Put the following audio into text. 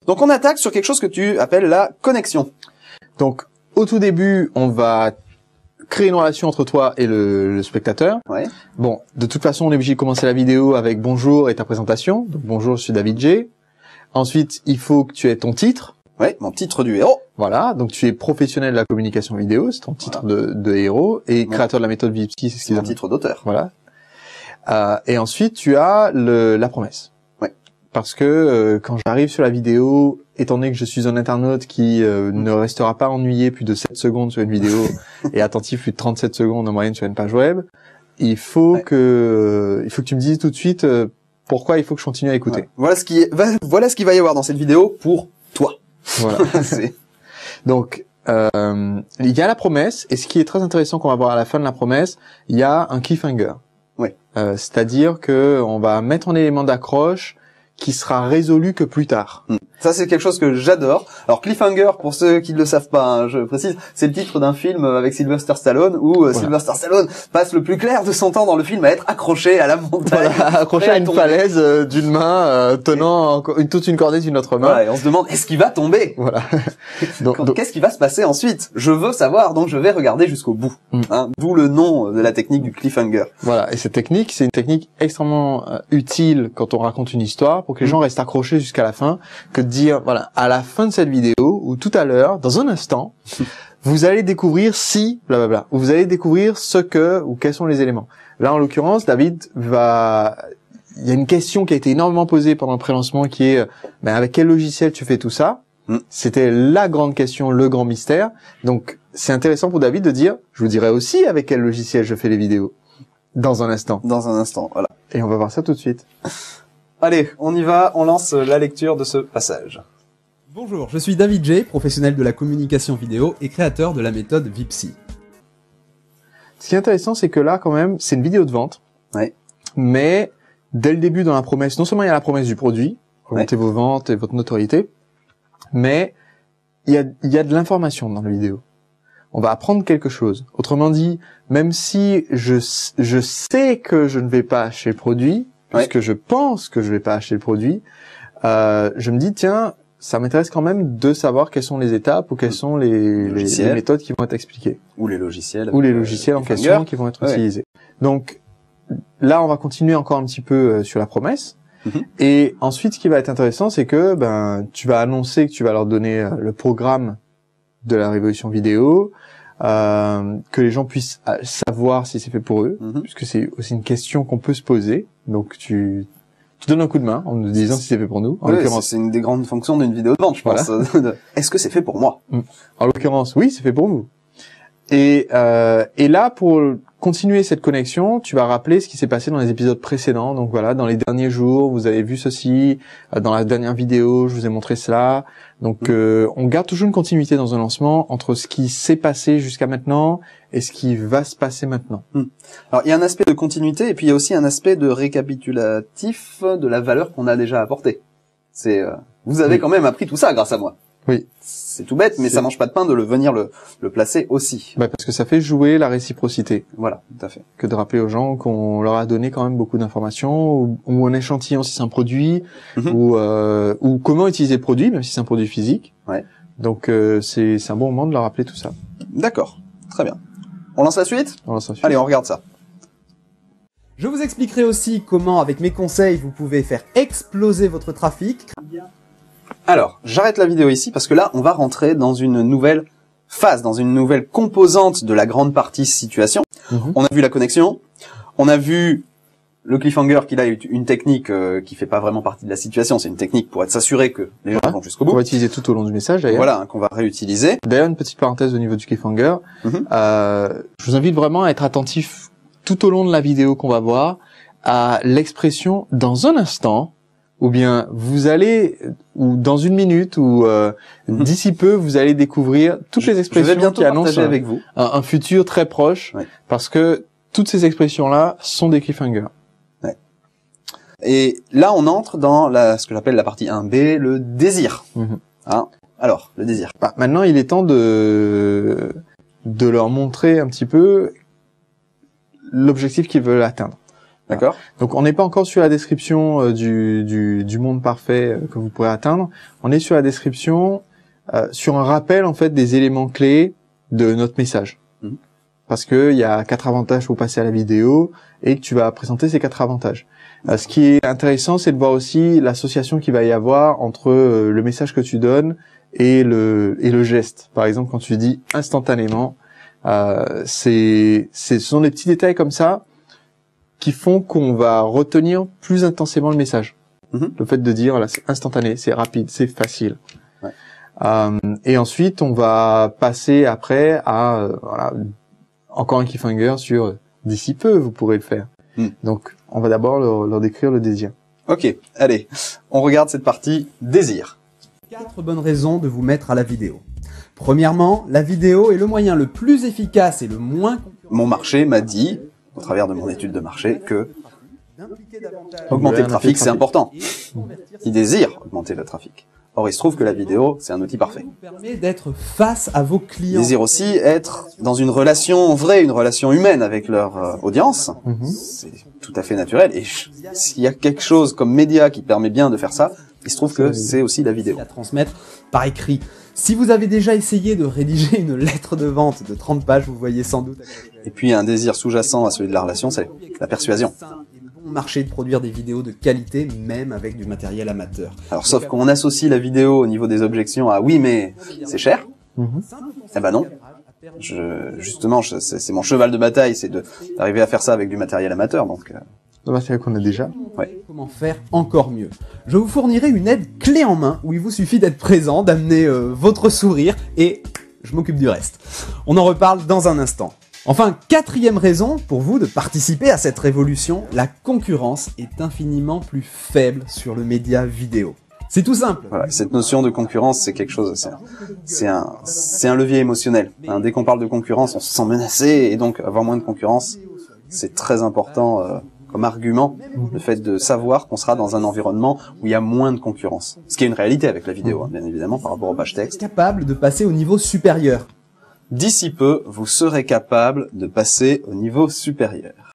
Donc on attaque sur quelque chose que tu appelles la connexion. Donc au tout début, on va créer une relation entre toi et le spectateur. Ouais. Bon, de toute façon, on est obligé de commencer la vidéo avec bonjour et ta présentation. Donc bonjour, je suis David J. Ensuite, il faut que tu aies ton titre. Ouais, mon titre du héros. Voilà, donc tu es professionnel de la communication vidéo, c'est ton titre de héros, et créateur de la méthode VIPSI, c'est ce qui mon titre d'auteur. Voilà. Et ensuite, tu as la promesse. Ouais. Parce que quand j'arrive sur la vidéo, étant donné que je suis un internaute qui ne restera pas ennuyé plus de 7 secondes sur une vidéo et attentif plus de 37 secondes en moyenne sur une page web, il faut que tu me dises tout de suite pourquoi il faut que je continue à écouter. Ouais. Voilà ce qu'il va y avoir dans cette vidéo pour toi. Voilà. Donc il y a la promesse, et ce qui est très intéressant qu'on va voir à la fin de la promesse, il y a un cliffhanger. Ouais. C'est-à-dire que on va mettre un élément d'accroche qui sera résolu que plus tard. Ça, c'est quelque chose que j'adore. Alors, cliffhanger, pour ceux qui ne le savent pas, hein, je précise, c'est le titre d'un film avec Sylvester Stallone où Sylvester Stallone passe le plus clair de son temps dans le film à être accroché à la montagne. Voilà, accroché à une falaise d'une main, tenant toute une cordée d'une autre main. Voilà, et on se demande, est-ce qu'il va tomber? Voilà. Qu'est-ce qui va se passer ensuite? Je veux savoir, donc je vais regarder jusqu'au bout. Hein, d'où le nom de la technique du cliffhanger. Voilà, et cette technique, c'est une technique extrêmement utile quand on raconte une histoire, pour que les gens restent accrochés jusqu'à la fin, que de dire, voilà, à la fin de cette vidéo, ou tout à l'heure, dans un instant, vous allez découvrir si, blablabla, ou vous allez découvrir ce que, ou quels sont les éléments. Là, en l'occurrence, il y a une question qui a été énormément posée pendant le pré-lancement qui est, avec quel logiciel tu fais tout ça? C'était la grande question, le grand mystère. Donc, c'est intéressant pour David de dire, je vous dirai aussi avec quel logiciel je fais les vidéos. Dans un instant. Dans un instant, voilà. Et on va voir ça tout de suite. Allez, on y va, on lance la lecture de ce passage. Bonjour, je suis David J, professionnel de la communication vidéo et créateur de la méthode VIPSI. Ce qui est intéressant, c'est que là, quand même, c'est une vidéo de vente. Ouais. Mais, dès le début dans la promesse, non seulement il y a la promesse du produit, augmenter vos ventes et votre notoriété, mais il y a de l'information dans la vidéo. On va apprendre quelque chose. Autrement dit, même si je sais que je ne vais pas acheter le produit, puisque je pense que je vais pas acheter le produit, je me dis, tiens, ça m'intéresse quand même de savoir quelles sont les étapes ou quelles sont les méthodes qui vont être expliquées. Ou les logiciels. Ou les logiciels en question qui vont être utilisés. Donc, là, on va continuer encore un petit peu sur la promesse. Et ensuite, ce qui va être intéressant, c'est que tu vas annoncer que tu vas leur donner le programme de la révolution vidéo, que les gens puissent savoir si c'est fait pour eux, puisque c'est aussi une question qu'on peut se poser. Donc tu donnes un coup de main en nous disant si c'est fait pour nous. En l'occurrence, c'est une des grandes fonctions d'une vidéo de vente, je pense. Est-ce que c'est fait pour moi? En l'occurrence, oui, c'est fait pour vous. Et là, pour continuer cette connexion, tu vas rappeler ce qui s'est passé dans les épisodes précédents. Donc voilà, dans les derniers jours, vous avez vu ceci. Dans la dernière vidéo, je vous ai montré cela. Donc on garde toujours une continuité dans un lancement entre ce qui s'est passé jusqu'à maintenant et ce qui va se passer maintenant. Alors il y a un aspect de continuité et puis il y a aussi un aspect de récapitulatif de la valeur qu'on a déjà apportée. C'est vous avez quand même appris tout ça grâce à moi. Oui. C'est tout bête, mais ça mange pas de pain de venir le placer aussi. Parce que ça fait jouer la réciprocité. Voilà, tout à fait. Que de rappeler aux gens qu'on leur a donné quand même beaucoup d'informations, ou un échantillon si c'est un produit, ou comment utiliser le produit, même si c'est un produit physique. Ouais. Donc c'est un bon moment de leur rappeler tout ça. D'accord, très bien. On lance la suite? On lance la suite. Allez, on regarde ça. Je vous expliquerai aussi comment, avec mes conseils, vous pouvez faire exploser votre trafic. Alors, j'arrête la vidéo ici parce que là, on va rentrer dans une nouvelle phase, dans une nouvelle composante de la grande partie situation. On a vu la connexion, on a vu le cliffhanger qu'il a une technique qui fait pas vraiment partie de la situation, c'est une technique pour s'assurer que les gens vont jusqu'au bout. On va utiliser tout au long du message d'ailleurs. Voilà, qu'on va réutiliser. D'ailleurs, une petite parenthèse au niveau du cliffhanger. Je vous invite vraiment à être attentif tout au long de la vidéo qu'on va voir à l'expression dans un instant, ou bien vous allez, ou dans une minute, ou d'ici peu, vous allez découvrir toutes les expressions qui annoncent avec vous un futur très proche, parce que toutes ces expressions-là sont des cliffhangers. Et là, on entre dans ce que j'appelle la partie 1B, le désir. Hein, alors, le désir. Maintenant, il est temps de leur montrer un petit peu l'objectif qu'ils veulent atteindre. D'accord. Donc on n'est pas encore sur la description du monde parfait que vous pourrez atteindre. On est sur la description, sur un rappel en fait des éléments clés de notre message. Parce que il y a 4 avantages pour passer à la vidéo et que tu vas présenter ces 4 avantages. Ce qui est intéressant, c'est de voir aussi l'association qu'il va y avoir entre le message que tu donnes et le geste. Par exemple, quand tu dis instantanément, ce sont des petits détails comme ça qui font qu'on va retenir plus intensément le message. Le fait de dire, là, c'est instantané, c'est rapide, c'est facile. Ouais. Et ensuite, on va passer après à voilà, encore un cliffhanger sur d'ici peu, vous pourrez le faire. Donc, on va d'abord leur décrire le désir. Ok, allez, on regarde cette partie désir. 4 bonnes raisons de vous mettre à la vidéo. Premièrement, la vidéo est le moyen le plus efficace et le moins... Mon marché m'a dit, au travers de mon étude de marché, que augmenter le trafic, c'est important. Il désire augmenter le trafic. Or, il se trouve que la vidéo, c'est un outil parfait. Ça vous permet d'être face à vos clients. Il désire aussi être dans une relation vraie, une relation humaine avec leur audience. C'est tout à fait naturel. Et s'il y a quelque chose comme média qui permet bien de faire ça, il se trouve que c'est aussi la vidéo. À transmettre par écrit. Si vous avez déjà essayé de rédiger une lettre de vente de 30 pages, vous voyez sans doute... Et puis, un désir sous-jacent à celui de la relation, c'est la persuasion. Marché de produire des vidéos de qualité, même avec du matériel amateur. Alors, sauf qu'on associe la vidéo au niveau des objections à oui, mais c'est cher. Eh ben non. Justement, c'est mon cheval de bataille, c'est d'arriver à faire ça avec du matériel amateur. Donc, le matériel qu'on a déjà. Ouais. Comment faire encore mieux? Je vous fournirai une aide clé en main où il vous suffit d'être présent, d'amener votre sourire et je m'occupe du reste. On en reparle dans un instant. Enfin, 4e raison pour vous de participer à cette révolution, la concurrence est infiniment plus faible sur le média vidéo. C'est tout simple. Voilà, cette notion de concurrence, c'est quelque chose, c'est un levier émotionnel. Dès qu'on parle de concurrence, on se sent menacé et donc avoir moins de concurrence, c'est très important comme argument, le fait de savoir qu'on sera dans un environnement où il y a moins de concurrence. Ce qui est une réalité avec la vidéo, bien évidemment, par rapport aux pages texte. Capable de passer au niveau supérieur. D'ici peu, vous serez capable de passer au niveau supérieur.